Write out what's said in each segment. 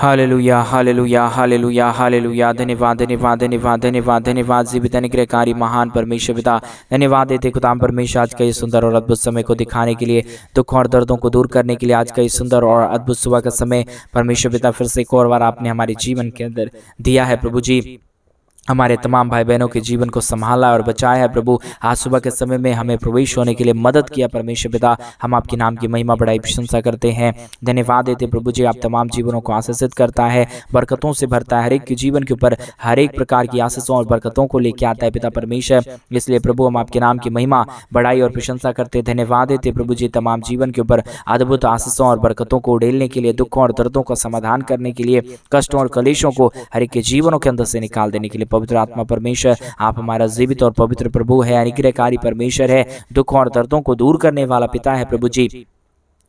Hallelujah hallelujah hallelujah hallelujah. धन्यवाद धन्यवाद धन्यवाद धन्यवाद धन्यवाद जीवित अनुग्रहकारी महान परमेश्वर पिता, धन्यवाद देते खुदाम परमेश्वर आज का ये सुंदर और अद्भुत समय को दिखाने के लिए, दुख और दर्दों को दूर करने के लिए आज का ये सुंदर और अद्भुत सुबह का समय परमेश्वर पिता फिर से एक और बार आपने हमारे जीवन के अंदर दिया है। प्रभु जी हमारे तमाम भाई बहनों के जीवन को संभाला और बचाया है प्रभु। आज सुबह के समय में हमें प्रवेश होने के लिए मदद किया परमेश्वर पिता, हम आपके नाम की महिमा बड़ाई प्रशंसा करते हैं, धन्यवाद देते प्रभु जी। आप तमाम जीवनों को आशीषित करता है, बरकतों से भरता है, हर एक के जीवन के ऊपर हर एक प्रकार की आशीषों और बरकतों को लेकर आता है पिता परमेश्वर। इसलिए प्रभु हम आपके नाम की महिमा बड़ाई और प्रशंसा करते, धन्यवाद देते प्रभु जी। तमाम जीवन के ऊपर अद्भुत आशीषों और बरकतों को उड़ेलने के लिए, दुखों और दर्दों का समाधान करने के लिए, कष्टों और कलेशों को हर एक के जीवनों के अंदर से निकाल देने के लिए पवित्र आत्मा परमेश्वर आप हमारा जीवित और पवित्र प्रभु है, अनुग्रहकारी परमेश्वर है, दुखों और दर्दों को दूर करने वाला पिता है प्रभु जी।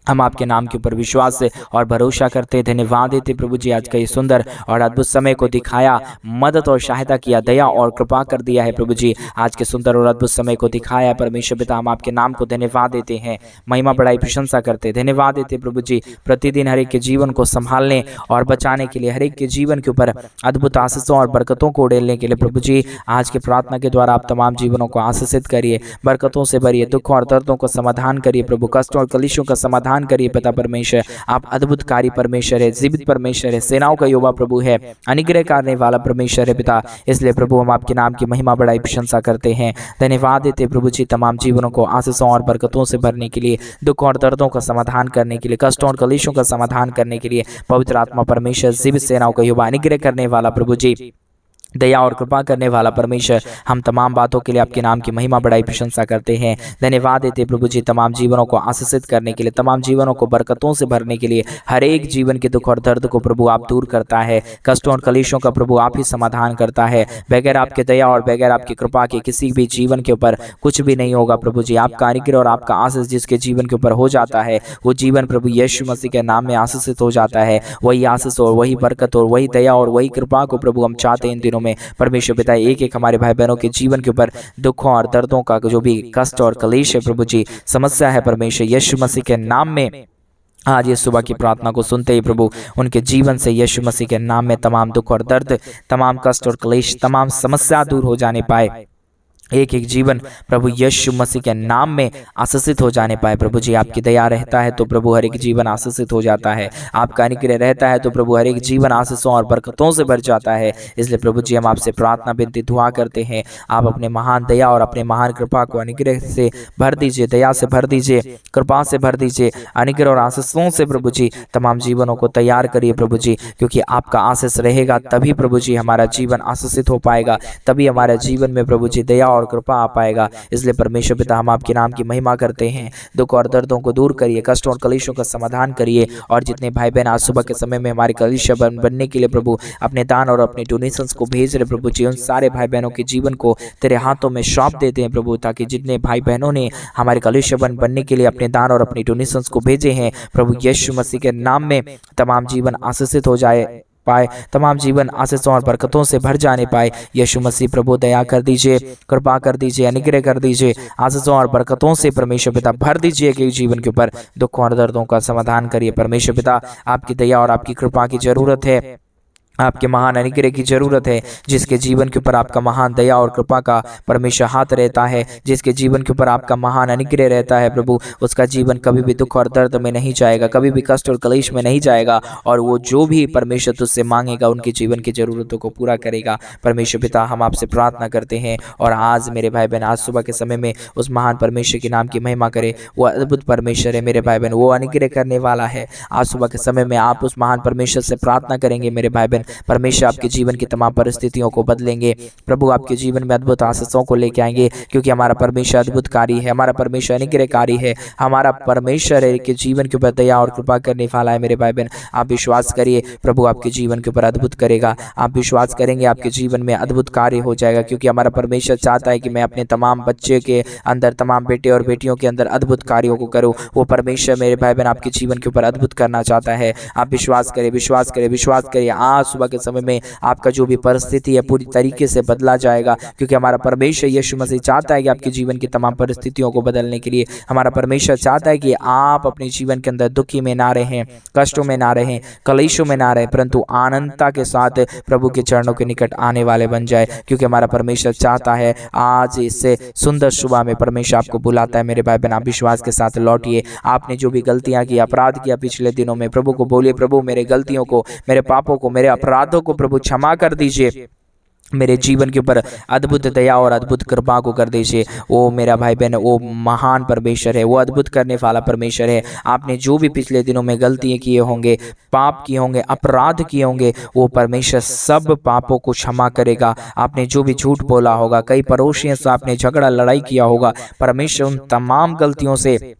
हम आपके नाम के ऊपर विश्वास से और भरोसा करते, धन्यवाद देते प्रभु जी। आज का ये सुंदर और अद्भुत समय को दिखाया, मदद और सहायता किया, दया और कृपा कर दिया है प्रभु जी। आज के सुंदर और अद्भुत समय को दिखाया परमेश्वर पिता, हम आपके नाम को धन्यवाद देते हैं, महिमा बड़ाई प्रशंसा करते, धन्यवाद देते प्रभु जी। प्रतिदिन हर एक के जीवन को संभालने और बचाने के लिए, हर एक के जीवन के ऊपर अद्भुत आशीषों और बरकतों को उड़ेलने के लिए प्रभु जी आज के प्रार्थना के द्वारा आप तमाम जीवनों को आशीषित करिए, बरकतों से भरिए, दुखों और दर्दों को समाधान करिए प्रभु, कष्टों और कलेशों का समाधान करिए पिता परमेश्वर। आप अद्भुतकारी परमेश्वर है, जीवित परमेश्वर है, सेनाओं का यहोवा प्रभु है, अनुग्रह करने वाला परमेश्वर है पिता। इसलिए प्रभु हम आपके नाम की महिमा बड़ाई प्रशंसा करते हैं, धन्यवाद देते प्रभु जी। तमाम जीवनों को आशीषों और बरकतों से भरने के लिए, दुख और दर्दों का समाधान करने के लिए, कष्टों और कलेशों का समाधान करने के लिए पवित्र आत्मा परमेश्वर, जीवित सेनाओं का यहोवा, अनुग्रह करने वाला प्रभु जी, दया और कृपा करने वाला परमेश्वर, हम तमाम बातों के लिए आपके नाम की महिमा बड़ाई प्रशंसा करते हैं, धन्यवाद देते प्रभु जी। तमाम जीवनों को आशीषित करने के लिए, तमाम जीवनों को बरकतों से भरने के लिए, हर एक जीवन के दुख और दर्द को प्रभु आप दूर करता है, कष्टों और कलेशों का प्रभु आप ही समाधान करता है। बगैर आपके दया और बगैर आपकी कृपा के किसी भी जीवन के ऊपर कुछ भी नहीं होगा प्रभु जी। आपका अनुग्रह और आपका आशीष जिसके जीवन के ऊपर हो जाता है, वो जीवन प्रभु यीशु मसीह के नाम में आशीषित हो जाता है। वही आशीष और वही बरकत और वही दया और वही कृपा को प्रभु हम चाहते हैं इन दिनों में परमेश्वर पिता। एक एक हमारे भाई बहनों के जीवन के ऊपर दुखों और दर्दों का जो भी कष्ट और कलेश है प्रभु जी, समस्या है परमेश्वर, यीशु मसीह के नाम में आज ये सुबह की प्रार्थना को सुनते ही प्रभु उनके जीवन से यीशु मसीह के नाम में तमाम दुख और दर्द, तमाम कष्ट और क्लेश, तमाम समस्या दूर हो जाने पाए। एक एक जीवन प्रभु यीशु मसीह के नाम में आशीषित हो जाने पाए प्रभु जी। आपकी दया रहता है तो प्रभु हर एक जीवन आशीषित हो जाता है, आपका अनुग्रह रहता है तो प्रभु हर एक जीवन आशीषों और बरकतों से भर जाता है। इसलिए प्रभु जी हम आपसे प्रार्थना विनती दुआ करते हैं, आप अपने महान दया और अपने महान कृपा को अनुग्रह से भर दीजिए, दया से भर दीजिए, कृपा से भर दीजिए, अनुग्रह और आशीषों से प्रभु जी तमाम जीवनों को तैयार करिए प्रभु जी। क्योंकि आपका आशीष रहेगा तभी प्रभु जी हमारा जीवन आशीषित हो पाएगा, तभी हमारे जीवन में प्रभु जी दया और कृपा आ पाएगा। इसलिए परमेश्वर पिता हम आपके नाम की महिमा करते हैं, दुख और दर्दों को दूर करिए, कष्टों और कलेशों का समाधान करिए। और जितने भाई बहन आज सुबह के समय में हमारे कलेश बनने के लिए प्रभु अपने दान और अपने डोनेशंस को भेज रहे प्रभु जी, उन सारे भाई बहनों के जीवन को तेरे हाथों में सौंप देते हैं प्रभु, ताकि जितने भाई बहनों ने हमारे कलेश बनने के लिए अपने दान और अपने डोनेशंस को भेजे हैं प्रभु यीशु मसीह के नाम में तमाम जीवन आशीषित हो जाए पाए, तमाम जीवन आशीषों और बरकतों से भर जाने पाए। यीशु मसीह प्रभु दया कर दीजिए, कृपा कर दीजिए, अनुग्रह कर दीजिए, आशीषों और बरकतों से परमेश्वर पिता भर दीजिए कि जीवन के ऊपर दुखों और दर्दों का समाधान करिए परमेश्वर पिता। आपकी दया और आपकी कृपा की जरूरत है, आपके महान अनुग्रह की जरूरत है। जिसके जीवन के ऊपर आपका महान दया और कृपा का परमेश्वर हाथ रहता है, जिसके जीवन के ऊपर आपका महान अनुग्रह रहता है प्रभु, उसका जीवन कभी भी दुख और दर्द में नहीं जाएगा, कभी भी कष्ट और कलेश में नहीं जाएगा। और वो जो भी परमेश्वर तुझसे मांगेगा उनके जीवन की जरूरतों को पूरा करेगा परमेश्वर पिता। हम आपसे प्रार्थना करते हैं और आज मेरे भाई बहन आज सुबह के समय में उस महान परमेश्वर के नाम की महिमा करे। वो अद्भुत परमेश्वर है मेरे भाई बहन, वो अनुग्रह करने वाला है। आज सुबह के समय में आप उस महान परमेश्वर से प्रार्थना करेंगे मेरे भाई बहन, परमेश्वर आपके जीवन की तमाम परिस्थितियों को बदलेंगे प्रभु, आपके जीवन में अद्भुत आशीषों को लेके आएंगे। क्योंकि हमारा परमेश्वर अद्भुतकारी है, हमारा परमेश्वर अनुग्रहकारी है, हमारा परमेश्वर है के जीवन के ऊपर दया और कृपा करने वाला है मेरे भाई बहन। आप विश्वास करिए प्रभु आपके जीवन के ऊपर अद्भुत करेगा, आप विश्वास करेंगे आपके जीवन में अद्भुत कार्य हो जाएगा। क्योंकि हमारा परमेश्वर चाहता है कि मैं अपने तमाम बच्चे के अंदर, तमाम बेटे और बेटियों के अंदर अद्भुत कार्यों को करूँ। वो परमेश्वर मेरे भाई बहन आपके जीवन के ऊपर अद्भुत करना चाहता है। आप विश्वास करिए, विश्वास करिए, विश्वास करिए। आज सुबह के समय में आपका जो भी परिस्थिति है पूरी तरीके से बदला जाएगा, क्योंकि हमारा परमेश्वर यीशु मसीह चाहता है कि आपके जीवन की तमाम परिस्थितियों को बदलने के लिए हमारा परमेश्वर चाहता है कि आप अपने जीवन के अंदर दुखी में ना रहें, कष्टों में ना रहें, कलेशों में ना रहें, परंतु आनंदता के साथ प्रभु के चरणों के निकट आने वाले बन जाए, क्योंकि हमारा परमेश्वर चाहता है। आज इससे सुंदर सुबह में परमेश्वर आपको बुलाता है। मेरे भाई बहन, आप विश्वास के साथ लौटिए। आपने जो भी गलतियां की, अपराध किया पिछले दिनों में, प्रभु को बोलिए, प्रभु मेरे गलतियों को, मेरे पापों को, मेरे अपराधों को प्रभु क्षमा कर दीजिए। मेरे जीवन के ऊपर अद्भुत दया और अद्भुत कृपा को कर दीजिए। ओ मेरा भाई बहन, वो महान परमेश्वर है, वो अद्भुत करने वाला परमेश्वर है। आपने जो भी पिछले दिनों में गलतियां किए होंगे, पाप किए होंगे, अपराध किए होंगे, वो परमेश्वर सब पापों को क्षमा करेगा। आपने जो भी झूठ बोला होगा, कई पड़ोसियों से आपने झगड़ा लड़ाई किया होगा, परमेश्वर उन तमाम गलतियों से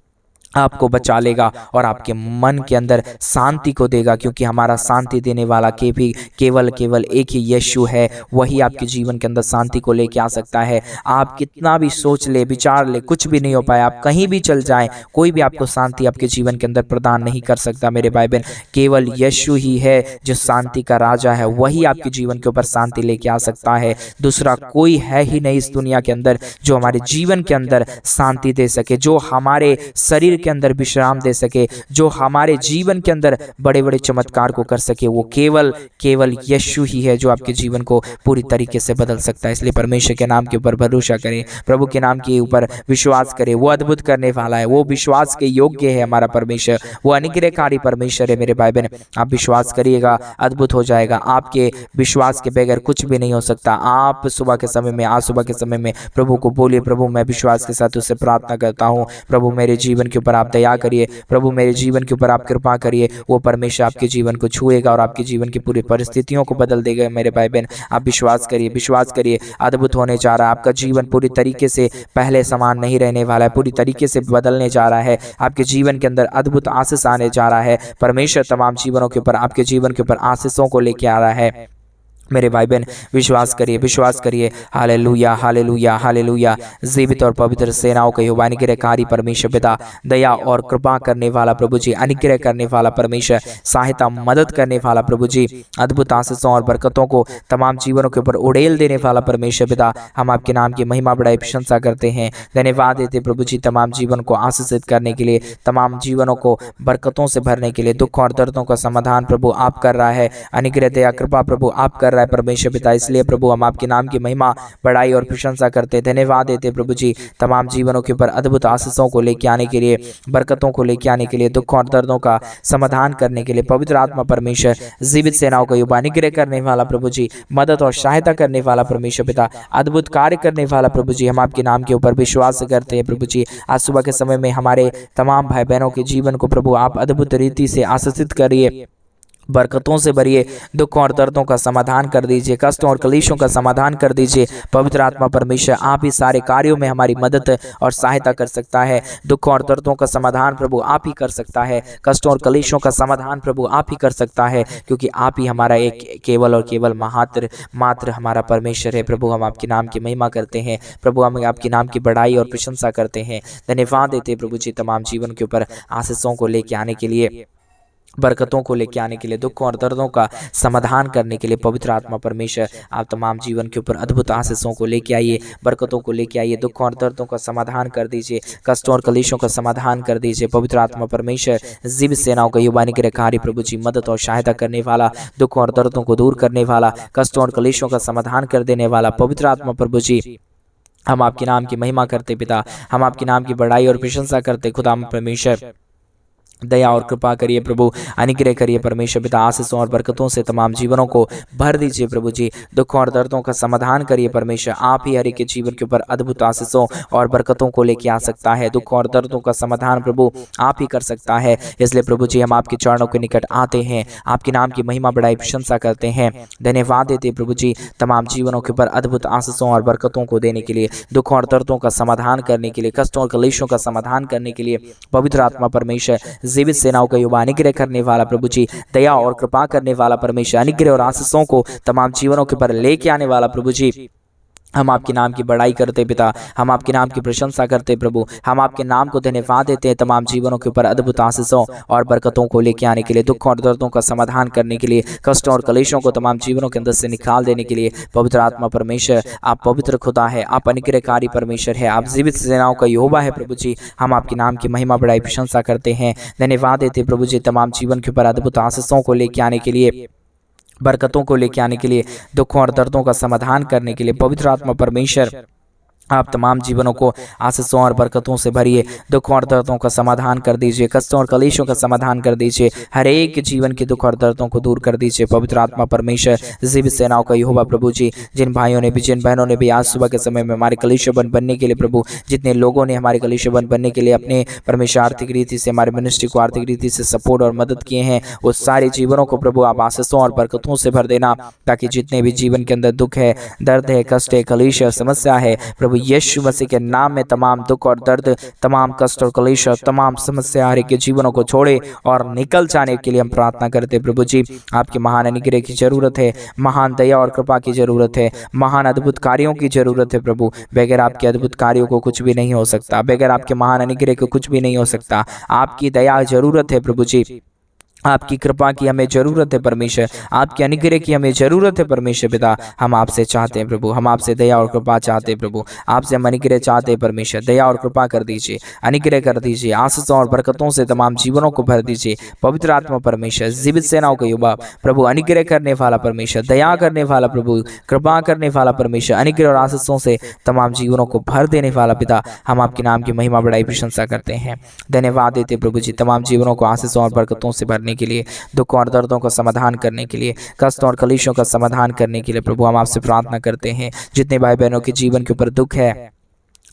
आपको बचा लेगा और आपके मन के अंदर शांति को देगा, क्योंकि हमारा शांति देने वाला केवल एक ही यीशु है। वही आपके जीवन के अंदर शांति को लेके आ सकता है। आप कितना भी सोच ले, विचार ले, कुछ भी नहीं हो पाए, आप कहीं भी चल जाएं, कोई भी आपको शांति आपके जीवन के अंदर प्रदान नहीं कर सकता। मेरे भाई बहन, केवल यीशु ही है जो शांति का राजा है। वही आपके जीवन के ऊपर शांति लेके आ सकता है। दूसरा कोई है ही नहीं इस दुनिया के अंदर जो हमारे जीवन के अंदर शांति दे सके, जो हमारे शरीर के अंदर विश्राम दे सके, जो हमारे जीवन के अंदर बड़े बड़े चमत्कार को कर सके। वो केवल यीशु ही है जो आपके जीवन को पूरी तरीके से बदल सकता है। इसलिए परमेश्वर के नाम के ऊपर भरोसा करें, प्रभु के नाम के ऊपर विश्वास करें। वो अद्भुत करने वाला है, वो विश्वास के योग्य है। हमारा परमेश्वर वो अनुग्रहकारी परमेश्वर है। मेरे भाई बहन, आप विश्वास करिएगा, अद्भुत हो जाएगा। आपके विश्वास के बगैर कुछ भी नहीं हो सकता। आप सुबह के समय में, आज सुबह के समय में प्रभु को बोलिए, प्रभु मैं विश्वास के साथ उससे प्रार्थना करता हूँ, प्रभु मेरे जीवन के ऊपर आप दया करिए, प्रभु मेरे जीवन के ऊपर आप कृपा करिए। वो परमेश्वर आपके जीवन को छुएगा और आपके जीवन की पूरी परिस्थितियों को बदल देगा। मेरे भाई बहन, आप विश्वास करिए, विश्वास करिए। अद्भुत होने जा रहा है। आपका जीवन पूरी तरीके से पहले समान नहीं रहने वाला है, पूरी तरीके से बदलने जा रहा है। आपके जीवन के अंदर अद्भुत आशीष आने जा रहा है। परमेश्वर तमाम जीवनों के ऊपर, आपके जीवन के ऊपर आशीषों को लेके आ रहा है। मेरे भाई बहन, विश्वास करिए, विश्वास करिए। Hallelujah, hallelujah, hallelujah. जीवित और पवित्र सेनाओं का यहोवा अनुग्रहकारी परमेश्वर पिता, दया और कृपा करने वाला प्रभु जी, अनुग्रह करने वाला परमेश्वर, सहायता मदद करने वाला प्रभु जी, अद्भुत आशीषों और बरकतों को तमाम जीवनों के ऊपर उड़ेल देने वाला परमेश्वर पिता, हम आपके नाम की महिमा बढ़ाई प्रशंसा करते हैं, धन्यवाद देते प्रभु जी। तमाम जीवन को आशीषित करने के लिए, तमाम जीवनों को बरकतों से भरने के लिए, दुख और दर्दों का समाधान प्रभु आप कर रहा है, अनुग्रह दया कृपा प्रभु आप कर रहा है परमेश्वर पिता। इसलिए प्रभु हम आपके नाम की महिमा बढ़ाई और प्रशंसा करते, धन्यवाद देते प्रभु जी। तमाम जीवनों के ऊपर अद्भुत आशीषों को लेके आने के लिए, बरकतों को लेके आने के लिए, दुख और दर्दों का समाधान करने के लिए पवित्र आत्मा परमेश्वर, जीवित सेनाओं का युवा अनुग्रह करने वाला प्रभु जी, मदद और सहायता करने वाला परमेश्वर पिता, अद्भुत कार्य करने वाला प्रभु जी, हम आपके नाम के ऊपर विश्वास करते हैं प्रभु जी। आज सुबह के समय में हमारे तमाम भाई बहनों के जीवन को प्रभु आप अद्भुत रीति से आशीषित करिए, बरकतों से भरिए, दुख और दर्दों का समाधान कर दीजिए, कष्टों और कलेशों का समाधान कर दीजिए। पवित्र आत्मा परमेश्वर आप ही सारे कार्यों में हमारी मदद और सहायता कर सकता है। दुख और दर्दों का समाधान प्रभु आप ही कर सकता है, कष्टों और कलेशों का समाधान प्रभु आप ही कर सकता है, क्योंकि आप ही हमारा एक केवल और केवल मात्र हमारा परमेश्वर है। प्रभु हम आपके नाम की महिमा करते हैं, प्रभु हम आपके नाम की बड़ाई और प्रशंसा करते हैं, धन्यवाद देते प्रभु जी। तमाम जीवन के ऊपर आशीषों को लेके आने के लिए, बरकतों को लेके आने के लिए, दुख और दर्दों का समाधान करने के लिए पवित्र आत्मा परमेश्वर आप तमाम जीवन के ऊपर अद्भुत आशीषों को लेके आइए, बरकतों को लेके आइए, दुख और दर्दों का समाधान कर दीजिए, कष्टों और कलेशों का समाधान कर दीजिए। पवित्र आत्मा परमेश्वर, जीवित सेनाओं का युवा अनुग्रहकारी प्रभु जी, मदद और सहायता करने वाला, दुख और दर्दों को दूर करने वाला, कष्टों और कलेशों का समाधान कर देने वाला पवित्र आत्मा प्रभु जी, हम आपके नाम की महिमा करते पिता, हम आपके नाम की बड़ाई और प्रशंसा करते खुदा परमेश्वर। दया और कृपा करिए प्रभु, अनुग्रह करिए परमेश्वर पिता, आशीषों और बरकतों से तमाम जीवनों को भर दीजिए प्रभु जी। दुख और दर्दों का समाधान करिए परमेश्वर, आप ही हर एक के जीवन के ऊपर अद्भुत आशीषों और बरकतों को लेके आ सकता है। दुख और दर्दों का समाधान प्रभु आप ही कर सकता है। इसलिए प्रभु जी हम आपके चरणों के निकट आते हैं, आपके नाम की महिमा बढ़ाई प्रशंसा करते हैं, धन्यवाद देते प्रभु जी। तमाम जीवनों के ऊपर अद्भुत आशीषों और बरकतों को देने के लिए, दुख और दर्दों का समाधान करने के लिए, कष्टों और कलेशों का समाधान करने के लिए पवित्र आत्मा परमेश्वर, जीवित सेनाओं का युवा अनुग्रह करने वाला प्रभु जी, दया और कृपा करने वाला परमेश्वर, अनुग्रह और आशीषों को तमाम जीवनों के पर लेके आने वाला प्रभु जी, हम आपके नाम की बड़ाई करते पिता, हम आपके नाम की प्रशंसा करते प्रभु, हम आपके नाम को धन्यवाद देते हैं तमाम जीवनों के ऊपर अद्भुत आशीषों और बरकतों को लेके आने के लिए, दुख और दर्दों का समाधान करने के लिए, कष्टों और कलेशों को तमाम जीवनों के अंदर से निकाल देने के लिए। पवित्र आत्मा परमेश्वर, आप पवित्र खुदा है, आप अनुग्रहकारी परमेश्वर है, आप जीवित सेनाओं का यहोवा है प्रभु जी। हम आपके नाम की महिमा बड़ाई प्रशंसा करते हैं, धन्यवाद देते प्रभु जी तमाम जीवन के ऊपर अद्भुत आशीषों को लेके आने के लिए, बरकतों को लेके आने के लिए, दुखों और दर्दों का समाधान करने के लिए। पवित्र आत्मा परमेश्वर, आप तमाम जीवनों को आशीषों और बरकतों से भरिए, दुखों और दर्दों का समाधान कर दीजिए, कष्टों और कलेशों का समाधान कर दीजिए, हर एक जीवन के दुख और दर्दों को दूर कर दीजिए। पवित्र आत्मा परमेश्वर, जीवित सेनाओं का यहोवा प्रभु जी, जिन भाइयों ने भी, जिन बहनों ने भी आज सुबह के समय में हमारे कलीसिया बंद बनने के लिए प्रभु, जितने लोगों ने हमारे कलीसिया बंद बनने के लिए अपने परमेश्वर आर्थिक रीति से, हमारे मिनिस्ट्री को आर्थिक रीति से सपोर्ट और मदद किए हैं, उस सारे जीवनों को प्रभु आप आशीषों और बरकतों से भर देना, ताकि जितने भी जीवन के अंदर दुख है, दर्द है, कष्ट है, कलेश है, समस्या है, प्रभु यीशु मसीह के नाम में तमाम दुख और दर्द, तमाम कष्ट और कलेश और तमाम समस्या हर एक के जीवनों को छोड़े और निकल जाने के लिए हम प्रार्थना करते प्रभु जी। आपके महान अनुग्रह की जरूरत है, महान दया और कृपा की जरूरत है, महान अद्भुत कार्यों की जरूरत है प्रभु। बगैर आपके अद्भुत कार्यों को कुछ भी नहीं हो सकता, बगैर आपके महान अनुग्रह को कुछ भी नहीं हो सकता। आपकी दया जरूरत है प्रभु जी, आपकी कृपा की हमें जरूरत है परमेश्वर, आपके अनुग्रह की हमें जरूरत है परमेश्वर पिता। हम आपसे चाहते हैं प्रभु, हम आपसे दया और कृपा चाहते हैं प्रभु, आपसे हम अनुग्रह चाहते हैं परमेश्वर। दया और कृपा कर दीजिए, अनुग्रह कर दीजिए, आशीषों और बरकतों से तमाम जीवनों को भर दीजिए। पवित्र आत्मा परमेश्वर, जीवित सेनाओं का युवा प्रभु, अनुग्रह करने वाला परमेश्वर, दया करने वाला प्रभु, कृपा करने वाला परमेश्वर, अनुग्रह और आशीषों से तमाम जीवनों को भर देने वाला पिता, हम आपके नाम की महिमा बड़ाई प्रशंसा करते हैं, धन्यवाद देते प्रभु जी तमाम जीवनों को आशीषों और बरकतों से भरने के लिए, दुखों और दर्दों का समाधान करने के लिए, कष्टों और कलेशों का समाधान करने के लिए प्रभु हम आपसे प्रार्थना करते हैं। जितने भाई बहनों के जीवन के ऊपर दुख है,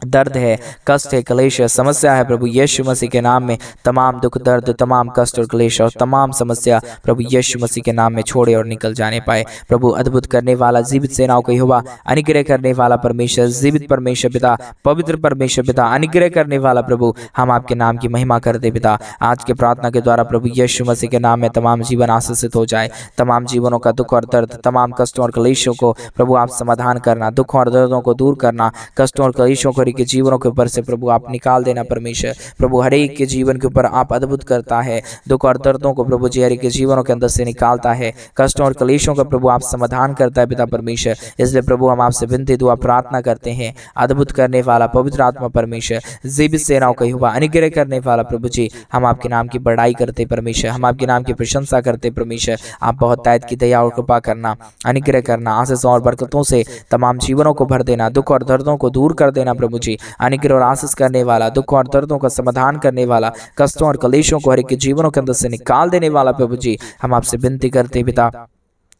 दर्द है, कष्ट है, क्लेश है, समस्या है, प्रभु यीशु मसीह के नाम में तमाम दुख, दर्द, तमाम कष्ट और क्लेश और तमाम समस्या प्रभु यीशु मसीह के नाम में छोड़े और निकल जाने पाए। प्रभु अद्भुत करने वाला, जीवित सेनाओं का यहोवा, अनुग्रह करने वाला परमेश्वर, जीवित परमेश्वर पिता, पवित्र परमेश्वर पिता, अनुग्रह करने वाला प्रभु, हम आपके नाम की महिमा करते पिता। आज के प्रार्थना के द्वारा प्रभु यीशु मसीह के नाम में तमाम जीवन आशीषित हो जाए, तमाम जीवनों का दुख और दर्द, तमाम कष्टों और क्लेशों को प्रभु आप समाधान करना, दुखों और दर्दों को दूर करना, कष्टों और क्लेशों को के जीवनों के ऊपर से प्रभु आप निकाल देना परमेश्वर। प्रभु हर एक के जीवन के ऊपर आप अद्भुत करता है, दुख और दर्दों को प्रभु जी हर एक के जीवनों के अंदर से निकालता है, कष्टों और क्लेशों का प्रभु आप समाधान करता है पिता परमेश्वर। इसलिए प्रभु हम आपसे विनती दुआ प्रार्थना करते हैं, अद्भुत करने वाला पवित्र आत्मा परमेश्वर, जीवित सेनाओं का यहोवा, अनुग्रह करने वाला प्रभु जी, हम आपके नाम की बड़ाई करते परमेश्वर, हम आपके नाम की प्रशंसा करते परमेश्वर। आप बहुत तायत की दया और कृपा करना, अनुग्रह करना, आशीषों और बरकतों से तमाम जीवनों को भर देना, दुख और दर्दों को दूर कर देना प्रभु जी, अनुग्रह और आशीष करने वाला, दुख और दर्दों का समाधान करने वाला, कष्टों और कलेशों को हर एक के जीवनों के अंदर से निकाल देने वाला प्रभु जी, हम आपसे विनती करते पिता,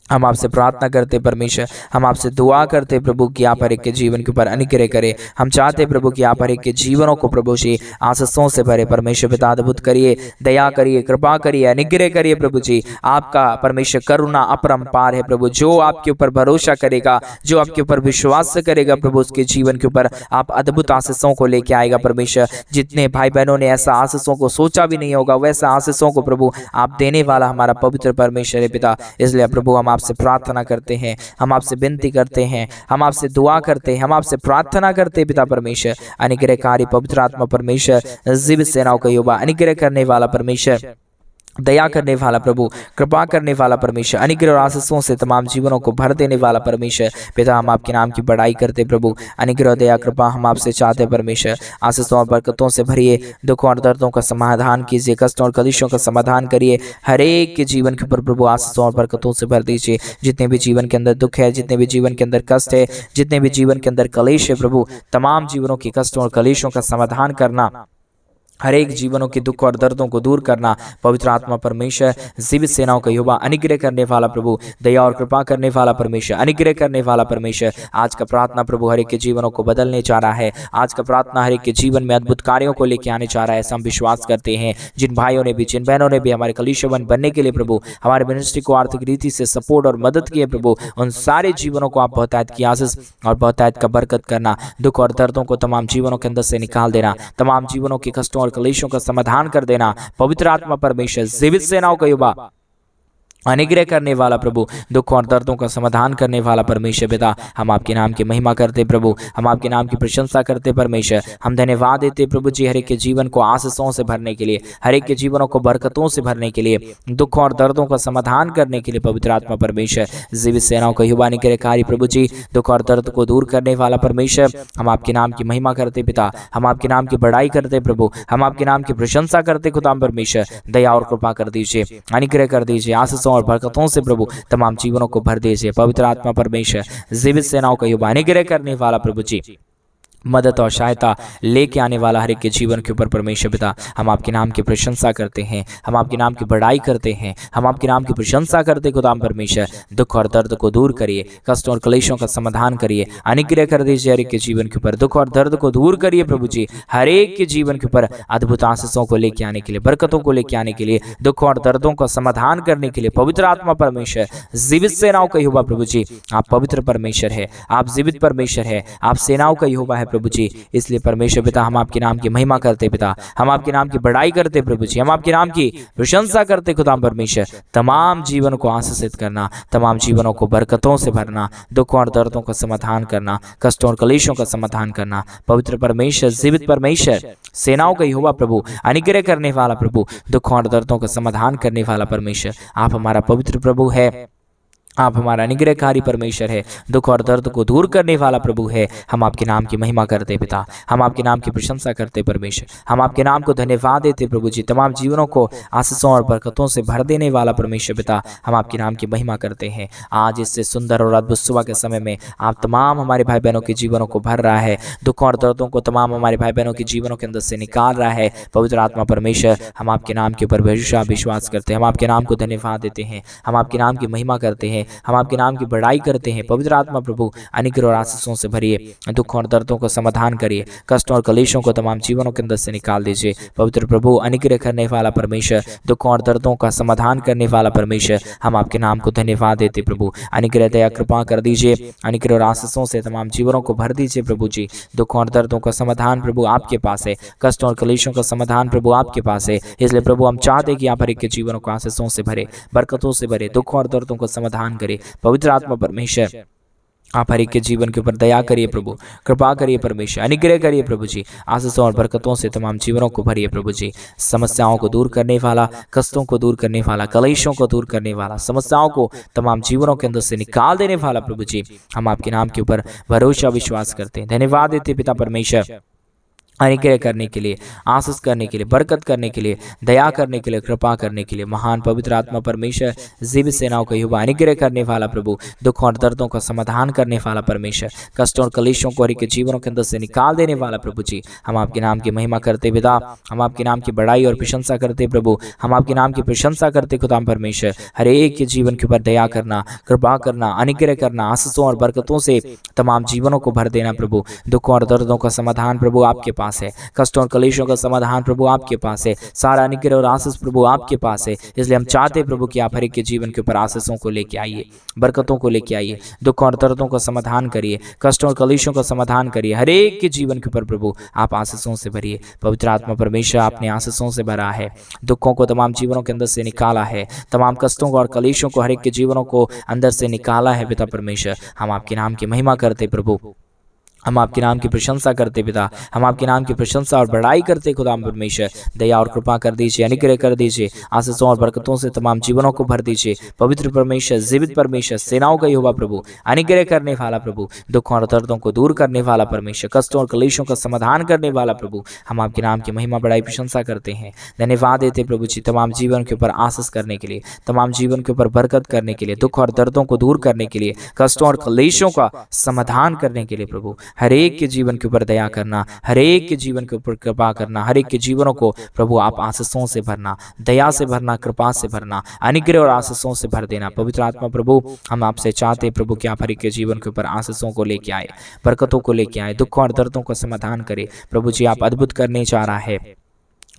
हम आपसे प्रार्थना करते परमेश्वर, हम आपसे दुआ करते प्रभु कि आप हर एक के जीवन के ऊपर अनुग्रह करें। हम चाहते प्रभु कि आप हर एक के जीवनों को प्रभु जी आशीषों से भरे परमेश्वर पिता, अद्भुत करिए, दया करिए, कृपा करिए, अनुग्रह करिए प्रभु जी। आपका परमेश्वर करुणा अपरंपार है प्रभु, जो आपके ऊपर भरोसा करेगा, जो आपके ऊपर विश्वास करेगा प्रभु, उसके जीवन के ऊपर आप अद्भुत आशीषों को लेके आएगा परमेश्वर। जितने भाई बहनों ने ऐसा आशीषों को सोचा भी नहीं होगा, वैसा आशीषों को प्रभु आप देने वाला हमारा पवित्र परमेश्वर है पिता। इसलिए प्रभु हम आपसे प्रार्थना करते हैं, हम आपसे विनती करते हैं, हम आपसे दुआ करते हैं, हम आपसे प्रार्थना करते हैं पिता परमेश्वर। अनुग्रहकारी पवित्र आत्मा परमेश्वर, जीवित सेनाओं का यहोवा, अनुग्रह करने वाला परमेश्वर, दया करने वाला प्रभु, कृपा करने वाला परमेश्वर, अनुग्रह और आशीषों से तमाम जीवनों को भर देने वाला परमेश्वर पिता, हम आपके नाम की बड़ाई करते प्रभु। अनुग्रह दया कृपा हम आपसे चाहते परमेश्वर, आशीषों और बरकतों से भरिए, दुखों और दर्दों का समाधान कीजिए, कष्टों और कलेशों का समाधान करिए, हर एक के जीवन के ऊपर प्रभु आशीषों और बरकतों से भर दीजिए। जितने भी जीवन के अंदर दुख है, जितने भी जीवन के अंदर कष्ट है, जितने भी जीवन के अंदर कलेश है प्रभु, तमाम जीवनों के कष्टों और कलेशों का समाधान करना, हर एक जीवनों के दुख और दर्दों को दूर करना, पवित्र आत्मा परमेश्वर, जीवित सेनाओं का यहोवा, अनुग्रह करने वाला प्रभु, दया और कृपा करने वाला परमेश्वर, अनुग्रह करने वाला परमेश्वर। आज का प्रार्थना प्रभु हर एक के जीवनों को बदलने जा रहा है, आज का प्रार्थना हर एक के जीवन में अद्भुत कार्यों को लेकर आने जा रहा है, ऐसा हम विश्वास करते हैं। जिन भाइयों ने भी, जिन बहनों ने भी हमारे कलीसिया बनने के लिए प्रभु हमारे मिनिस्ट्री को आर्थिक रीति से सपोर्ट और मदद किए प्रभु, उन सारे जीवनों को आप बहुतायत की आशीष और बहुतायत का बरकत करना, दुख और दर्दों को तमाम जीवनों के अंदर से निकाल देना, तमाम जीवनों के कष्टों और कलेशों का समाधान कर देना। पवित्र आत्मा परमेश्वर, जीवित सेनाओं का यहोवा, अनुग्रह करने वाला प्रभु, दुख और दर्दों का समाधान करने वाला परमेश्वर पिता, हम आपके नाम की महिमा करते प्रभु, हम आपके नाम की प्रशंसा करते परमेश्वर। हम धन्यवाद देते प्रभु जी हर एक के जीवन को आशीषों से भरने के लिए, हर एक के जीवनों को बरकतों से भरने के लिए, दुख और दर्दों का समाधान करने के लिए पवित्र आत्मा परमेश्वर। जीवित सेनाओं का युवा अनुग्रहकारी प्रभु जी, दुख और दर्द को दूर करने वाला परमेश्वर, हम आपके नाम की महिमा करते पिता, हम आपके नाम की बड़ाई करते प्रभु, हम आपके नाम की प्रशंसा करते खुदा परमेश्वर। दया और कृपा कर दीजिए, अनुग्रह कर दीजिए, आशीषों और बरकतों से प्रभु तमाम जीवनों को भर दीजिए पवित्र आत्मा परमेश्वर। जीवित सेनाओं का युवा अनुग्रह करने वाला प्रभु जी, मदद और सहायता लेके आने वाला हर एक के जीवन के ऊपर परमेश्वर पिता, हम आपके नाम की प्रशंसा करते हैं, हम आपके नाम की बड़ाई करते हैं, हम आपके नाम की प्रशंसा करते खुदा परमेश्वर। दुख और दर्द को दूर करिए, कष्ट और क्लेशों का समाधान करिए, अनुग्रह कर दीजिए हर एक के जीवन के ऊपर, दुख और दर्द को दूर करिए प्रभु जी, हर एक के जीवन के ऊपर अद्भुत आशीषों को लेके आने के लिए, बरकतों को लेके आने के लिए, दुख और दर्दों का समाधान करने के लिए पवित्र आत्मा परमेश्वर। जीवित सेनाओं का यहोवा प्रभु जी, आप पवित्र परमेश्वर है, आप जीवित परमेश्वर है, आप सेनाओं का यहोवा है प्रभु जी। इसलिए परमेश्वर पिता, हम आपके नाम की महिमा करते पिता, हम आपके नाम की बड़ाई करते प्रभु जी, हम आपके नाम की प्रशंसा करते खुदा परमेश्वर। तमाम जीवन को आशीषित करना, तमाम जीवनों को बरकतों से भरना, दुख और दर्दों का समाधान करना, कष्टों और क्लेशों का समाधान करना पवित्र परमेश्वर, जीवित परमेश्वर, सेनाओं का यहोवा प्रभु, अनुग्रह करने वाला प्रभु, दुख और दर्दों का समाधान करने वाला परमेश्वर। आप हमारा पवित्र प्रभु है, आप हमारा अनुग्रहकारी परमेश्वर है, दुख और दर्द को दूर करने वाला प्रभु है। हम आपके नाम की महिमा करते पिता, हम आपके नाम की प्रशंसा करते परमेश्वर, हम आपके नाम को धन्यवाद देते प्रभु जी। तमाम जीवनों को आशीषों और बरकतों से भर देने वाला परमेश्वर पिता, हम आपके नाम की महिमा करते हैं। आज इससे सुंदर और अद्भुत सुबह के समय में आप तमाम हमारे भाई बहनों के जीवनों को भर रहा है, दुख और दर्दों को तमाम हमारे भाई बहनों के जीवनों के अंदर से निकाल रहा है पवित्र आत्मा परमेश्वर। हम आपके नाम के ऊपर भरोसा विश्वास करते हैं, हम आपके नाम को धन्यवाद देते हैं, हम आपके नाम की महिमा करते हैं, हम आपके नाम की बड़ाई करते हैं पवित्र आत्मा प्रभु। अनुग्रह और आशीषों से भरिए, दुख और दर्दों को समाधान करिए, कष्टों और क्लेशों को तमाम जीवनों के अंदर से निकाल दीजिए पवित्र प्रभु। अनुग्रह करने वाला परमेश्वर, दुख और दर्दों का समाधान करने वाला परमेश्वर, हम आपके नाम को धन्यवाद देते प्रभु। अनुग्रह दया कृपा कर दीजिए, अनुग्रह और आशीषों से तमाम जीवनों को भर दीजिए प्रभु जी। दुख और दर्दों का समाधान प्रभु आपके पास है, कष्टों और क्लेशों का समाधान प्रभु आपके पास है। इसलिए प्रभु हम चाहते कि आप हर एक के जीवनों को आशीषों से भरे, बरकतों से भरे, दुख और दर्दों का समाधान करे पवित्र आत्मा परमेश्वर। आप हर एक के जीवन के ऊपर दया करिए प्रभु, कृपा करिए परमेश्वर, अनुग्रह करिए प्रभु जी। आशीषों और बरकतों से तमाम जीवनों को भरिए प्रभु जी। समस्याओं को दूर करने वाला, कष्टों को दूर करने वाला, क्लेशों को दूर करने वाला, समस्याओं को तमाम जीवनों के अंदर से निकाल देने वाला प्रभु जी, हम आपके नाम के ऊपर भरोसा विश्वास करते हैं। धन्यवाद देते पिता परमेश्वर, अनुग्रह करने के लिए, आशीष करने के लिए, बरकत करने के लिए, दया करने के लिए, कृपा करने के लिए महान पवित्र आत्मा परमेश्वर। जीवित सेनाओं का यहोवा, अनुग्रह करने वाला प्रभु, दुख और दर्दों का समाधान करने वाला परमेश्वर, कष्टों और क्लेशों को हर एक के जीवनों के अंदर से निकाल देने वाला प्रभु जी, हम आपके नाम की महिमा करते पिता, हम आपके नाम की बड़ाई और प्रशंसा करते प्रभु, हम आपके नाम की प्रशंसा करते खुदा परमेश्वर। हर एक के जीवन के ऊपर दया करना, कृपा करना, अनुग्रह करना, आशीषों और बरकतों से तमाम जीवनों को भर देना प्रभु। दुख और दर्दों का समाधान प्रभु आपके पास है, कष्टों और क्लेशों का समाधान प्रभु आपके पास है, सारा अनुग्रह और आशीष प्रभु आपके पास है। इसलिए हम चाहते प्रभु कि आप हर एक के जीवन के ऊपर आशीषों को लेके आइए, बरकतों को लेके आइए, दुख और दर्दों का समाधान करिए, कष्टों और क्लेशों का समाधान करिए, हर एक के जीवन के ऊपर प्रभु आप आशीषों से भरिए पवित्र आत्मा परमेश्वर। आपने आशीषों से भरा है, दुखों को तमाम जीवनों के अंदर से निकाला है, तमाम कष्टों को और क्लेशों को हर एक के जीवनों को अंदर से निकाला है पिता परमेश्वर। हम आपके नाम की महिमा करते प्रभु, हम आपके नाम की प्रशंसा करते पिता, हम आपके नाम की प्रशंसा और बड़ाई करते खुदा परमेश्वर। दया और कृपा कर दीजिए, अनुग्रह कर दीजिए, आशीषों और बरकतों से तमाम जीवनों को भर दीजिए पवित्र परमेश्वर। जीवित परमेश्वर, सेनाओं का यहोवा प्रभु, अनुग्रह करने वाला प्रभु, दुख और दर्दों को दूर करने वाला परमेश्वर, कष्टों और क्लेशों का समाधान करने वाला प्रभु, हम आपके नाम की महिमा बड़ाई प्रशंसा करते हैं। धन्यवाद देते प्रभु जी तमाम जीवन के ऊपर आशीष करने के लिए, तमाम जीवन के ऊपर बरकत करने के लिए, दुख और दर्दों को दूर करने के लिए, कष्टों और क्लेशों का समाधान करने के लिए प्रभु। हर एक के जीवन के ऊपर दया करना, हर एक के जीवन के ऊपर कृपा करना, हर एक के जीवनों को प्रभु आप आशीषों से भरना, दया से भरना, कृपा से भरना, अनुग्रह और आशीषों से भर देना पवित्र आत्मा प्रभु। हम आपसे चाहते प्रभु कि आप हर एक के जीवन के ऊपर आशीषों को लेके आए, बरकतों को लेके आए, दुख और दर्दों का समाधान करे प्रभु जी। आप अद्भुत करने जा रहा है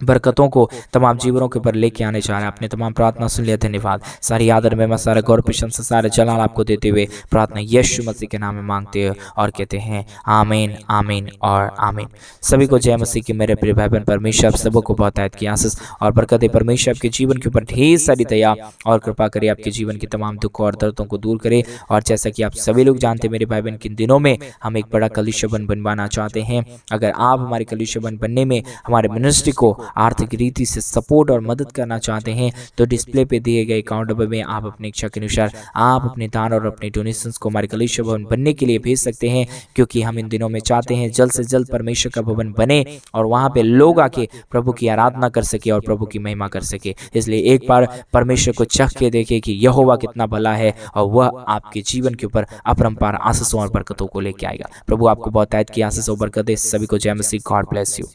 बरकतों को तमाम जीवनों के ऊपर लेके आने जा रहे हैं। आपने तमाम प्रार्थना सुन लिया, धन्यवाद। सारी आदर में सारा गौरव प्रशंसा सारा जलाल आपको देते हुए प्रार्थना यीशु मसीह के नाम में मांगते हैं और कहते हैं आमीन, आमीन और आमीन। सभी को जय मसीह की। मेरे प्रिय भाई बहन, परमेश्वर आप सबों को बहुतायत की आशीष और बरकत। परमेश्वर आपके जीवन के ऊपर ढेर सारी दया और कृपा करे, आपके जीवन के तमाम दुख और दर्दों को दूर करे। और जैसा कि आप सभी लोग जानते हैं मेरे भाई बहन, किन दिनों में हम एक बड़ा कलीसिया बनवाना चाहते हैं। अगर आप हमारे कलीसिया बनने में हमारे मिनिस्ट्री को आर्थिक रीति से सपोर्ट और मदद करना चाहते हैं तो डिस्प्ले पे दिए गए अकाउंट नंबर में आप अपनी इच्छा के अनुसार आप अपने दान और अपने डोनेशंस को हमारे कलीसिया भवन बनने के लिए भेज सकते हैं, क्योंकि हम इन दिनों में चाहते हैं जल्द से जल्द परमेश्वर का भवन बने और वहां पे लोग आके प्रभु की आराधना कर सके और प्रभु की महिमा कर सके। इसलिए एक बार परमेश्वर को चख के देखे कि यहोवा कितना भला है और वह आपके जीवन के ऊपर अपरंपार आशीषों और बरकतों को लेके आएगा। प्रभु आपको बहुतायत की आशीष और बरकत दे। सभी को जय मसीह। God bless you.